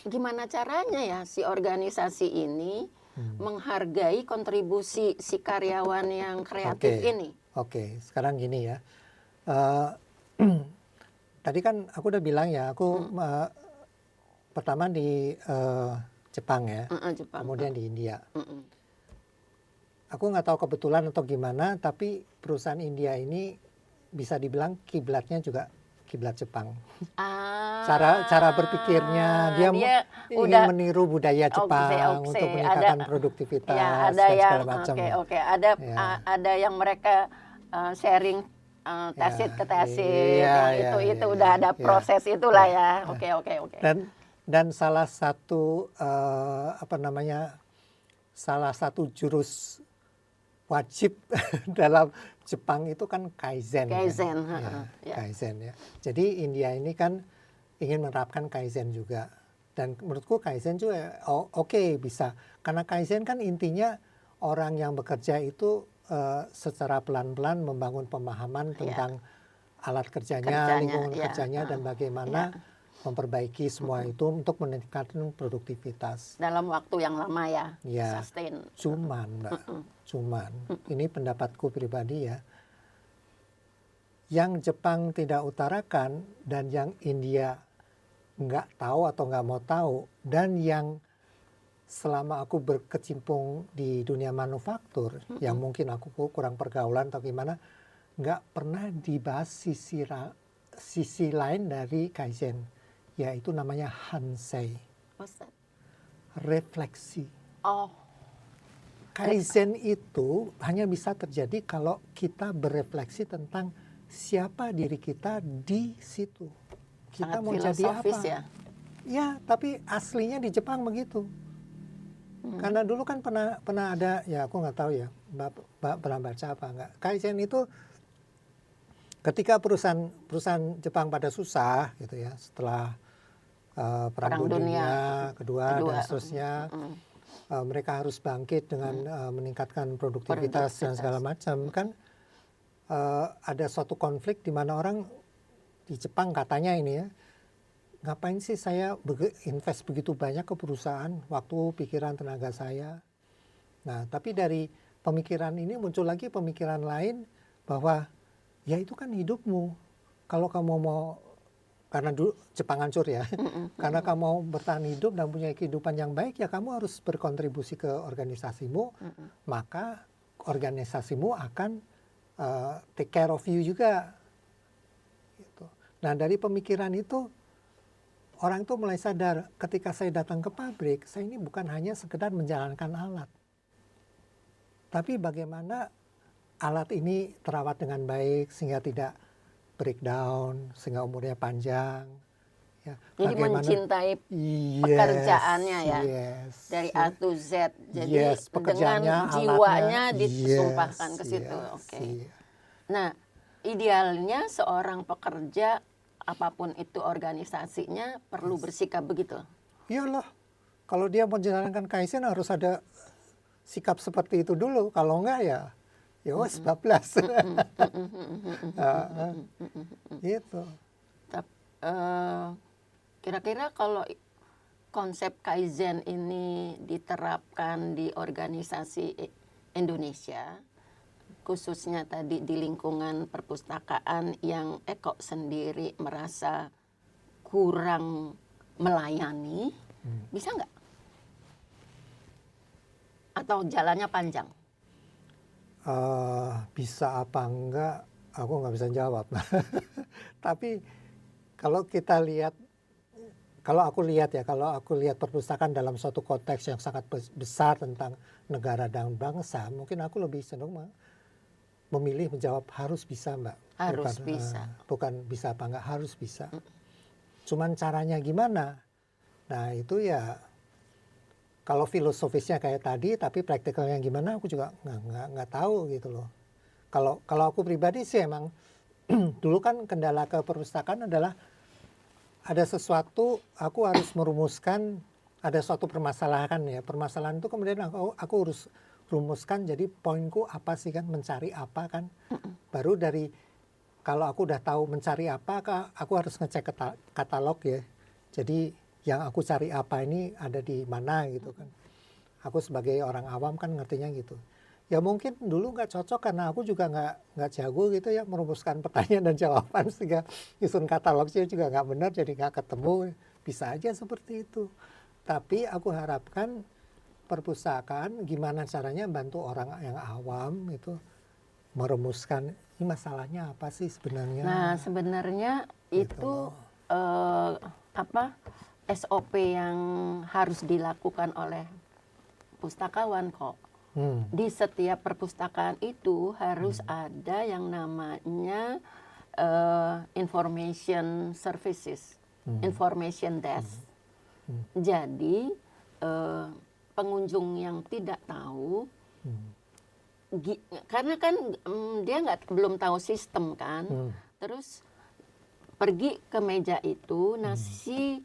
gimana caranya ya si organisasi ini menghargai kontribusi si karyawan yang kreatif ini? Oke, sekarang gini ya. Eh, Tadi kan aku udah bilang ya, aku pertama di Jepang ya, Jepang. kemudian di India. Aku nggak tahu kebetulan atau gimana, tapi perusahaan India ini bisa dibilang kiblatnya juga kiblat Jepang. Cara berpikirnya dia ingin udah meniru budaya Jepang untuk meningkatkan produktivitas ya, ada dan yang segala macam. oke, ada Ya. ada yang mereka sharing tesit ke tesit, yang itu udah ada proses itulah ya. Oke. Dan salah satu salah satu jurus wajib dalam Jepang itu kan Kaizen. Kaizen, Kaizen ya. Jadi India ini kan ingin menerapkan Kaizen juga. Dan menurutku Kaizen juga oke, bisa. Karena Kaizen kan intinya orang yang bekerja itu secara pelan-pelan membangun pemahaman tentang alat kerjanya, lingkungan kerjanya, dan bagaimana memperbaiki semua itu untuk meningkatkan produktivitas. Dalam waktu yang lama ya, sustain. Cuman Mbak, ini pendapatku pribadi ya, yang Jepang tidak utarakan dan yang India nggak tahu atau nggak mau tahu, dan yang selama aku berkecimpung di dunia manufaktur, yang mungkin aku kurang pergaulan atau gimana, nggak pernah dibahas sisi lain dari Kaizen, yaitu namanya Hansei. Refleksi. Kaizen itu hanya bisa terjadi kalau kita berefleksi tentang siapa diri kita di situ. Kita sangat mau jadi apa? Ya, tapi aslinya di Jepang begitu. Karena dulu kan pernah ada, ya aku nggak tahu ya, Mbak pernah baca apa enggak. Kaizen itu ketika perusahaan Jepang pada susah gitu ya, setelah Perang Dunia Kedua dan seterusnya, mereka harus bangkit dengan meningkatkan produktivitas dan segala macam kan. Ada suatu konflik di mana orang di Jepang katanya ini ya, ngapain sih saya invest begitu banyak ke perusahaan, waktu, pikiran, tenaga saya. Nah, tapi dari pemikiran ini muncul lagi pemikiran lain bahwa ya itu kan hidupmu. Kalau kamu mau, karena dulu Jepang hancur ya, karena kamu mau bertahan hidup dan punya kehidupan yang baik, ya kamu harus berkontribusi ke organisasimu, maka organisasimu akan take care of you juga. Gitu. Nah, dari pemikiran itu, orang itu mulai sadar ketika saya datang ke pabrik, saya ini bukan hanya sekedar menjalankan alat. Tapi bagaimana alat ini terawat dengan baik sehingga tidak breakdown, sehingga umurnya panjang. Ya, jadi mencintai pekerjaannya ya, dari A to Z. Jadi dengan jiwanya disumpahkan ke situ. Nah, idealnya seorang pekerja apapun itu organisasinya perlu bersikap begitu. Iyalah, kalau dia mau menjalankan Kaizen harus ada sikap seperti itu dulu. Kalau enggak ya wes bablas. Gitu. Kira-kira kalau konsep Kaizen ini diterapkan di organisasi Indonesia, khususnya tadi di lingkungan perpustakaan yang Eko sendiri merasa kurang melayani, bisa nggak? Atau jalannya panjang? Bisa apa enggak, aku nggak bisa jawab. Tapi kalau kita lihat, kalau aku lihat perpustakaan dalam suatu konteks yang sangat besar tentang negara dan bangsa, mungkin aku lebih cenderung memilih menjawab harus bisa, Mbak. Harus bisa. Bukan bisa apa enggak, harus bisa. Cuman caranya gimana? Nah itu ya, kalau filosofisnya kayak tadi, tapi praktikalnya gimana aku juga nggak tahu gitu loh. Kalau aku pribadi sih emang dulu kan kendala ke perpustakaan adalah ada sesuatu, aku harus merumuskan, ada suatu permasalahan ya. Permasalahan itu kemudian aku harus rumuskan, jadi poinku apa sih kan, mencari apa kan. Baru dari, kalau aku udah tahu mencari apa, aku harus ngecek katalog ya. Jadi yang aku cari apa ini ada di mana gitu kan. Aku sebagai orang awam kan ngertinya gitu. Ya mungkin dulu nggak cocok karena aku juga nggak jago gitu ya merumuskan pertanyaan dan jawaban, sehingga nyusun katalognya juga nggak benar, jadi nggak ketemu. Bisa aja seperti itu. Tapi aku harapkan perpustakaan gimana caranya bantu orang yang awam itu merumuskan ini masalahnya apa sih sebenarnya. Nah, sebenarnya Gitu itu loh. apa SOP yang harus dilakukan oleh pustakawan kok. Hmm. Di setiap perpustakaan itu harus ada yang namanya information services, information desk. Jadi pengunjung yang tidak tahu, karena kan dia belum tahu sistem kan, terus pergi ke meja itu, nah si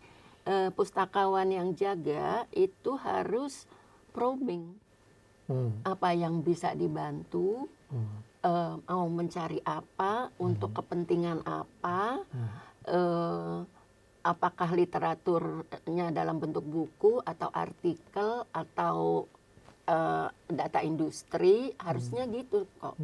pustakawan yang jaga itu harus probing apa yang bisa dibantu, mau mencari apa, untuk kepentingan apa, apakah literaturnya dalam bentuk buku atau artikel atau data industri, harusnya gitu kok.